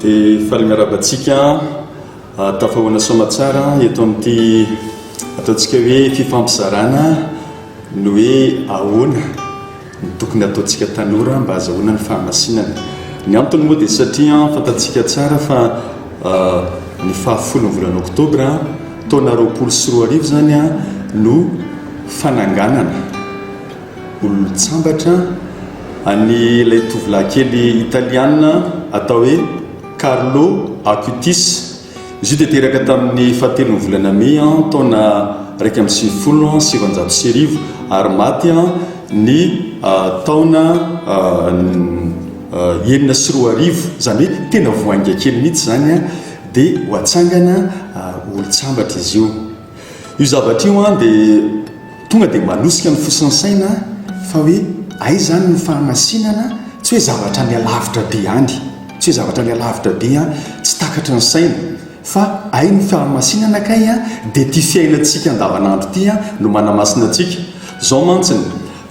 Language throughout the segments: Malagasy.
dia faly miarabantsika tafahoana somatsara eto amin'ity ataontsika hoe fifampizarana no hoe ahoana ny tokony ataontsika tanora mba azahoana ny fahamasinana. Ny antony moa dia satria fantatsika tsara fa ny 10 volana oktobra taona 2024 zany no fananganana olon-tsambatra any ilay tovolahy kely italiana atao hoe Carlo Acutis. Izy dia teraka tamin'ny 7 volana May taona 1970 ary maty ny taona 19 zany hoe tena voanga kely mihitsy zany dia ho atsangana olon-tsambatra izy io. Io zavatra io dia tonga dia manosika ny fosiny saina fa hoe ay zany ny fahamasinana tsy hoe zavatra ny alavitra be any, tsy hoe zavatra ny alavitra be tsy takatra ny saina, fa ay ny fahamasinana kay dia ty fiainantsika andavanandro ty no manamasina antsika. Zao mantsiny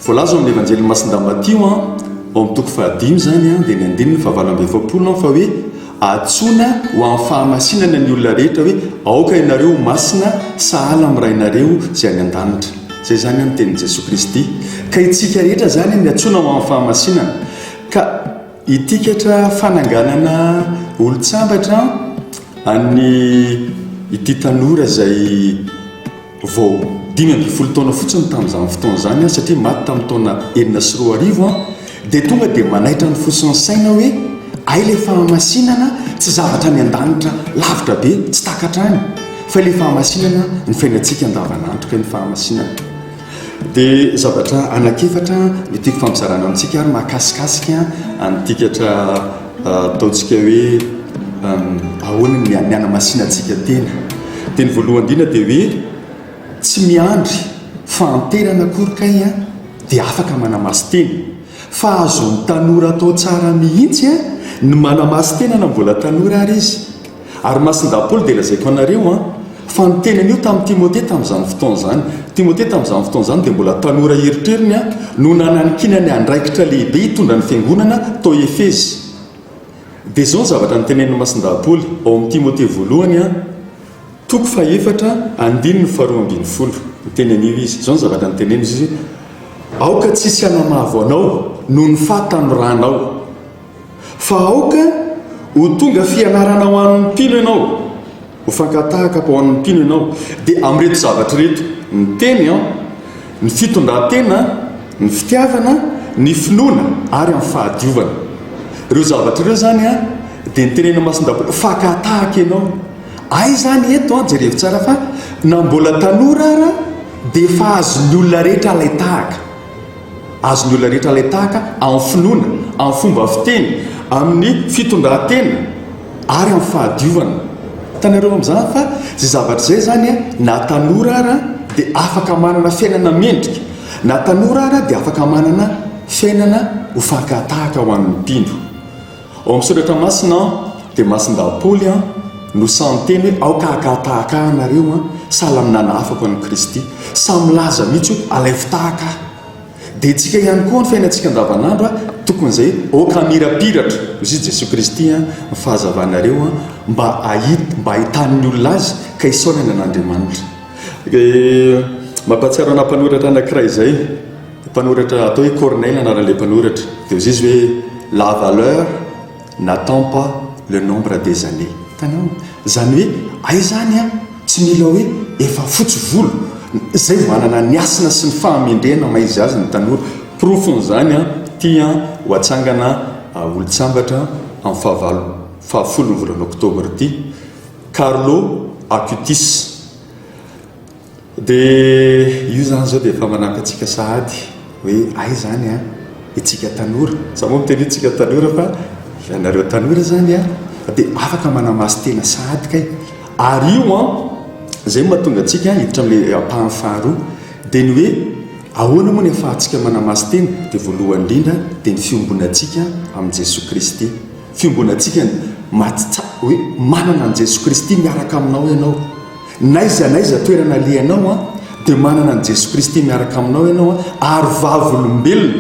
voalaza amin'ny evanjely Masinda Matio ao amin'ny toko 5 zany dia ny 9:20 fa hoe atsona ho amin'ny fahamasinana ny olona rehetra hoe aoka ianareo masina sahala amin'ny rainareo zay any an-danitra. Zay zany amin'ny tenin' Jesosy Kristy. Ka itsika rehetra zany miatsona ho amin'ny fahamasinana. Ka itikatra fananganana olon-tsambatra any ity tanora zay vao 15 taona fotsiny tamin'izany fotoana zany satria maty tamin'ny taona 2024 dia tonga dia manaitra ny fosiny saina hoe ay ilay fahamasinana tsy zavatra ny an-danitra lavitra be tsy takatra any, fa ilay fahamasinana ny fiainantsika andavanandro ka ny fahamasinana. Dia zavatra anakefatra mitiako fampizarana amintsika ary mahakasikasika anytikatra ataontsika hoe ahoana ny anamasinatsika tena. Dia ny voalohany indrindra dia hoe tsy miandry fanterana korokay dia afaka manamasy tena, fa azon'ny tanora atao tsara mihitsy ny manamasy tena na mbola tanora ary izy. Ary Masinda Paoly dia lazaiko anareo fa ny tenany io tamin'ny Timothée tamin'izany fotoana zany. Timothée tamin'izany fotoana zany dia mbola tanora eritreriny no nananikina ny andraikitra lehibe hitondra ny fiangonana tao Efezy. Dia zao ny zavatra nytenenin'ny Masinda Paoly ao amin'ny Timothée voalohany toko 4:2-12 nytenen'io izy. Zao ny zavatra nyteneny izy: aoka tsisy hanamavo anao no ny fahatanoranao, fa aoka ho tonga fianarana ho an'ny mpino ianao, ho fankatahaka ho an'ny mpino ianao. Dia amin'reto zavatra reto ny teny ny fitondran-tena, ny fitiavana, ny finoana ary amin'ny fahadiovana. Ireo zavatra ireo zany dia nytenena Masinda Paoly fankatahaka ianao. Ay zany eto jerevy tsara fa na mbola tanora ara dia fa azon'ny olona rehetra ilay tahaka, azon'ny olona rehetra ilay tahaka amin'ny finoana, amin'ny fomba fiteny, amin'ny fitondran-tena ary amin'ny fahadiovana. Tanareo amin'izany fa zay zavatra zay zany na tanora ara dia afaka manana fiainana mendrika, na tanora ara dia afaka manana fiainana ho fankatahaka ho an'ny mpino. Ao amin'ny soratra masina dia Masinda Paoly no samy teny hoe aoka hakatahaka anareo sahala amin'ny nanafako an'i Kristy, samy laza mihitsy hoe alay fitahaka. Dia itsika ihany koa ny fiainantsika andavanandro tokony izay aoka mirapiratra izy Jesosy Kristy ny fahazavanareo mba ahitan'ny olona azy ka isaonana an'Andriamanitra. Mampatsiaro ana mpanoratra anankiray izay, mpanoratra atao hoe Corneille anaran'ilay mpanoratra. Dia izy hoe la valeur n'attend pas le nombre des années. Tanao zany hoe ay zany tsy mila hoe efa fotsy volo zay manana ny asina sy ny fahamendrena maizy azy ny tanora. Profony zany tia ho atsangana olon-tsambatra amin'ny 10 volana oktobra ty Carlo Acutis. Dia io zany zao dia efa manampy atsika sahady hoe ay zany itsika tanora. Za moa miteny itsika tanora fa ianareo tanora zany dia afaka manamasy tena sahady kay. Ary io zay mahatonga antsika hiditra amin'ilay ampahany faharoa dia ny hoe ahoana moa ny ahafahantsika manamasy tena. Dia voalohany indrindra dia ny fiombonantsika amin'i Jesosy Kristy. Fiombonantsika hoe manana an'i Jesosy Kristy miaraka aminao ianao, naiza naiza toerana lehanao dia manana an'i Jesosy Kristy miaraka aminao ianao ary vavolombelona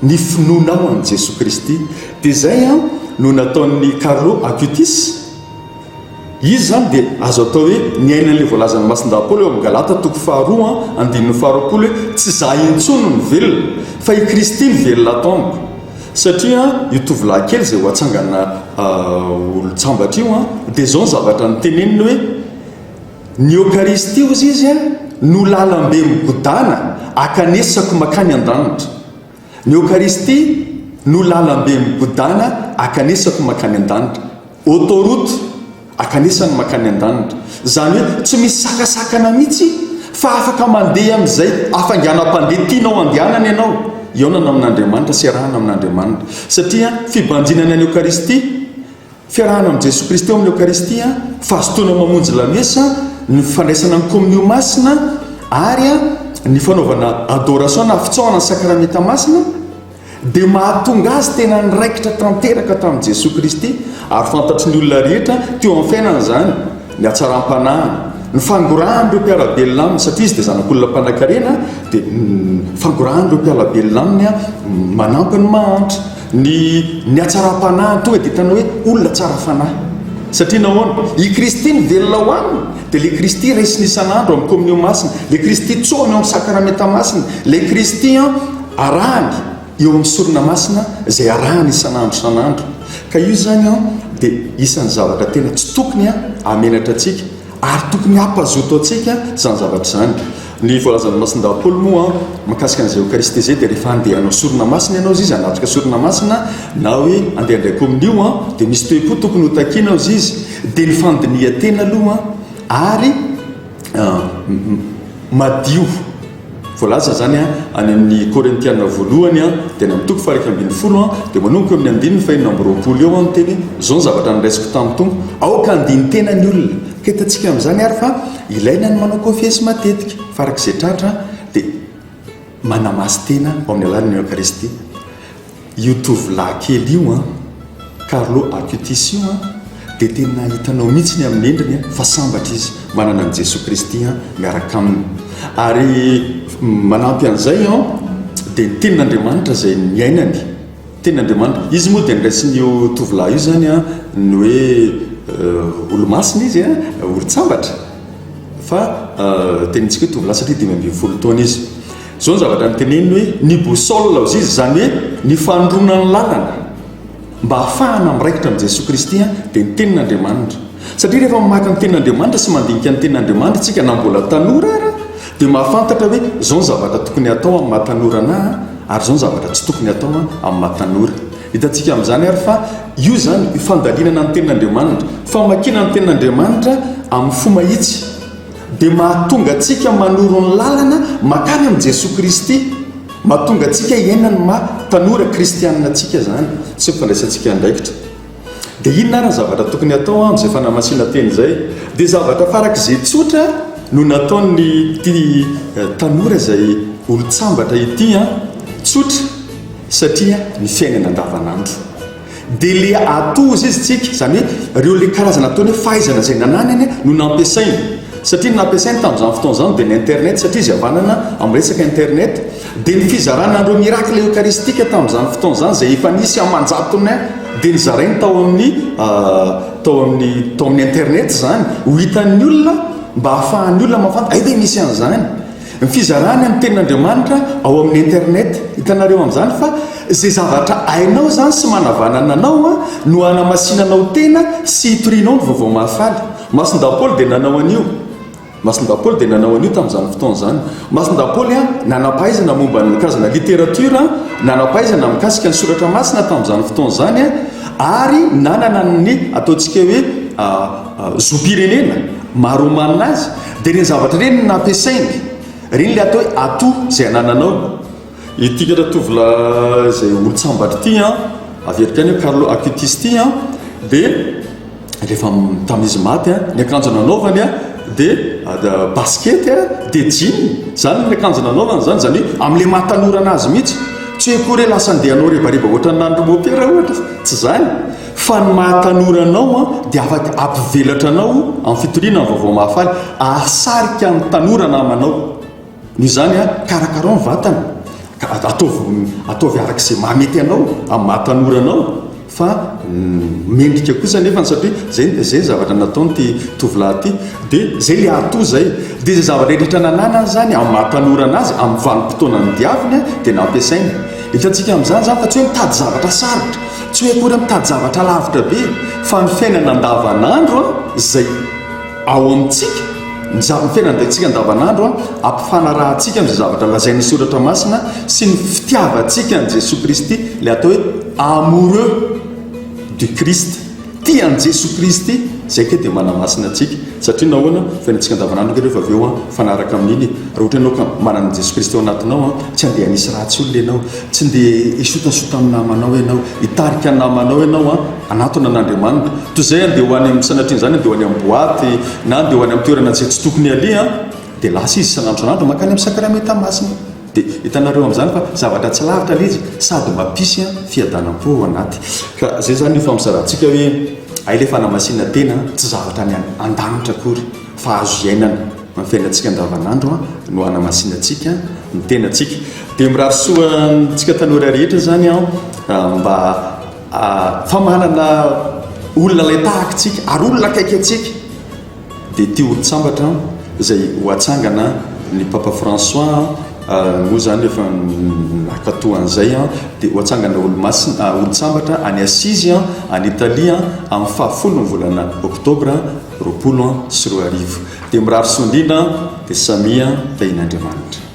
ny finoanao amin'i Jesosy Kristy. Dia zay no nataon'ny Carlo Acutis. Izy zany dia azo atao hoe niainan'le voalazan'ny masin-dapoly eo amin'ny Galata toko faharoa andininy faharoapolo hoe tsy za intsony ny velona fa i Kristy ny velona ataoniko. Satria io tovolahy kely izay ho atsangana olo-tsambatra io dia zao ny zavatra nyteneniny hoe ny Eucharistie ozy izy no lalambe migodana akanesako makany an-danitra. Ny Eucharistie no lalambe migodana akanesako makany an-danitra. Autoroute akanesany makany an-danitra. Zany hoe tsy misy sakasakana mihitsy fa afaka mandeha amin'izay afanganam-pandeha tianao andehanana ianao. Ionana amin'Andriamanitra sy arahana amin'Andriamanitra. Satria fibanjinana ny Eucharistie, fiarahana amin'ny Jesoa Kristy eo amin'ny Eucharistie, fahazotoana mamonjy lamesa, ny fandraisana ny communion masina ary ny fanaovana adoration na fitsaoana ny sakramenta masina dia mahatonga azy tena niraikitra tanteraka tamin'i Jesoa Kristy ary fantatry ny olona rehetra teo amin'ny fiainana izany ny hatsaram-panahiny, ny fangorahan'ireo mpiarabelona aminy satria izy dia zanak'olona mpanankarena dia fangorahan'ireo mpiarabelona aminy manampy ny mahantra ny hatsaram-panahiny tonga dia tana hoe olona tsara fanahy. Satria nahoana i Kristy ny velona ho aminy dia le Kristy raisiny isan'andro amin'ny communion masina, le Kristy tsoany eo amin'ny sakramenta masina, le Kristy arahany eo amin'ny sorona masina izay arahany isan'andro. Ka io zany dia isan'ny zavatra tena tsy tokony hamenatra antsika ary tokony hampazoto antsika izany zavatra izany. Ny voalazan'ny masin-dapoly moa mahakasika an'izay Eucharistie zay dia rehefa andehanao sorona masina ianao izy anatrika sorona masina na hoe andeha handray communion dia misy toe-po tokony ho takiana izy izy dia ny fandinihan-tena aloha ary madio. Voalaza zany any amin'ny Korintiana voalohany dia amin'ny toko faha 1:20 dia manomboka amin'ny andininy fa 4 eo ny teny zao ny zavatra nyraisiko tamin'ny tompo aoka andiny tena ny olona. Ka hitantsika amin'izany ary fa ilaina ny manao confesy matetika farak'izay tratra dia manamasy tena ao amin'ny alalan'ny Eucharistie. Io tovolahy kely io Carlo Acutis io dia tena hitanao mihitsy ny amin'ny endriny fa sambatra izy manana an'i Jesoa Kristy miaraka aminy. Ary manampy an'izay dia ny tenin'Andriamanitra izay niainany, tenin'Andriamanitra izy moa dia niraisin'io tovolahy io zany ny hoe olo-masina izy olo-tsambatra fa tenintsika hoe tovolahy satria 5 taona izy. Zao ny zavatra nyteneniny hoe ny boussole ozy izy zany hoe ny fandrona ny lalana mba hahafahana miraikitra amin'ny Jesoa Kristy dia ny tenin'Andriamanitra. Satria rehefa mamaky ny tenin'Andriamanitra sy mandinika ny tenin'Andriamanitra tsika na mbola tanora ara dia mahafantatra hoe zao ny zavatra tokony atao amin'ny mahatanora anahy ary zao ny zavatra tsy tokony atao amin'ny mahatanora. Hitantsika amin'izany ary fa io zany fandalinana ny tenin'Andriamanitra, famakina ny tenin'Andriamanitra amin'ny fo mahitsy dia mahatonga antsika manoro ny lalana makany amin'ny Jesoa Kristy, mahatonga antsika iainany mahatanora kristianina antsika zany tsy mifandraisantsika andraikitra. Dia inona ary ny zavatra tokony atao amin'izay fanamasinana teny izay dia zavatra farak'izay tsotra no nataon'ny ty tanora izay olo-tsambatra ity tsotra satria ny fiainana andavanandro dia le atozy izy tsika zany hoe ireo le karazana ataony hoe fahaizana izay nananany no nampiasainy. Satria ny nampiasainy tamin'izany fotoana izany dia ny internet satria izy havanana amin'ny resaka internet dia ny fizarana an'ireo miracle eucharistika tamin'izany fotoana izany izay efa nisy amanjatony dia nyzarainy tao amin'ny internet zany ho hitan'ny olona mba hahafahan'ny olona mafanta ay dia misy an'izany ny fizarany amin'ny tenin'Andriamanitra ao amin'ny internet. Hitanareo amin'izany fa izay zavatra ainao zany sy manavanana anao no hanamasinanao tena sy hitorianao ny vaovao mahafaly. Masin-dapoly dia nanao an'io, masin-dapoly dia nanao an'io tamin'izany fotoana izany. Masin-dapoly nanam-pahaizana momba ny karazana literatura, nanam-pahaizana mikasika ny soratra masina tamin'izany fotoana izany ary nanana ny ataontsika hoe zom-pirenena maharomanina azy dia reny zavatra reny nampiasainy reny le atao hoe ato izay anananao. Itika tovolahy izay olo-tsambatra ity avetrika any Carlo Acutis ity dia rehefa tamin'izy maty ny akanjo nanaovany dia basket dia jean zany ny akanjo nanaovany zany zany hoe amin'ilay mahatanora anazy mihitsy tsy hoe koa re lasa andehanao rebareba ohatra ny nandro mopera ohatra tsy zany fa ny mahatanora anao dia afaka ampivelatra anao amin'ny fitoriana ny vaovao mahafaly ahasarika ny tanora namanao. Ny zany karakara ny vatana ataovy arak'izay mahamety anao amin'ny mahatanora anao fa mendrika kosa nefa satria zay zavatra nataony ty tovolahy ty dia zay le ato zay dia zay zavatra rehetra nanana zany amin'ny mahampanorana azy amin'ny vanim-potoana ny diaviny dia nampiasaina hitantsika amin'izany zany fa tsy hoe mitady zavatra sarotra tsy hoe akory mitady zavatra lavitra be fa ny fiainana andavanandro zay ao amintsika ny fiainantsika andavanandro ampifanarahantsika amin'izay zavatra lazaina soratra masina sy ny fitiavantsika an' Jesosy Kristy le atao hoe amoureux du Christ tian' Jesosy Kristy zay ke dia manamasina atsika satria nahoana fiainantsika andavanandro ke rehefa aveo fanaraka amin'iny raha ohatra ianao ka manana Jesosy Kristy ao anatinao tsy andeha hanisy ratsy olona ianao tsy ndeha hisotasota amin'ny namanao ianao hitarika ny namanao ianao anatona an'Andriamanitra toy zay andeha ho any amin'ny sanatriany zany andeha ho any amin'ny boaty na andeha ho any amin'ny toerana zay tsy tokony alia dia lasa izy isan'andronandro makany amin'ny sakramenta masina dia hitanareo amin'izany fa zavatra tsy lavitra le izy sady mampisy fiadanam-po ao anaty ka zay zany efa mizarantsika hoe ay le fanamasinana tena tsy zavatra ny an-danitra akory fa azo iainana amin'ny fiainantsika andavanandro no hanamasinantsika ny tenantsika dia mirarosoantsika tanora rehetra zany mba fa manana olona lay tahakitsika ary olona akaiky atsika dia tia olo-tsambatra zay ho atsangana ny papa François moa zany efa nakatohan'izay dia ho atsangana olo-tsambatra any Assise any Italia amin'ny 10 volana oktobra 2024 dia mirarosoa indrindra dia Samia Tain'Andriamanitra.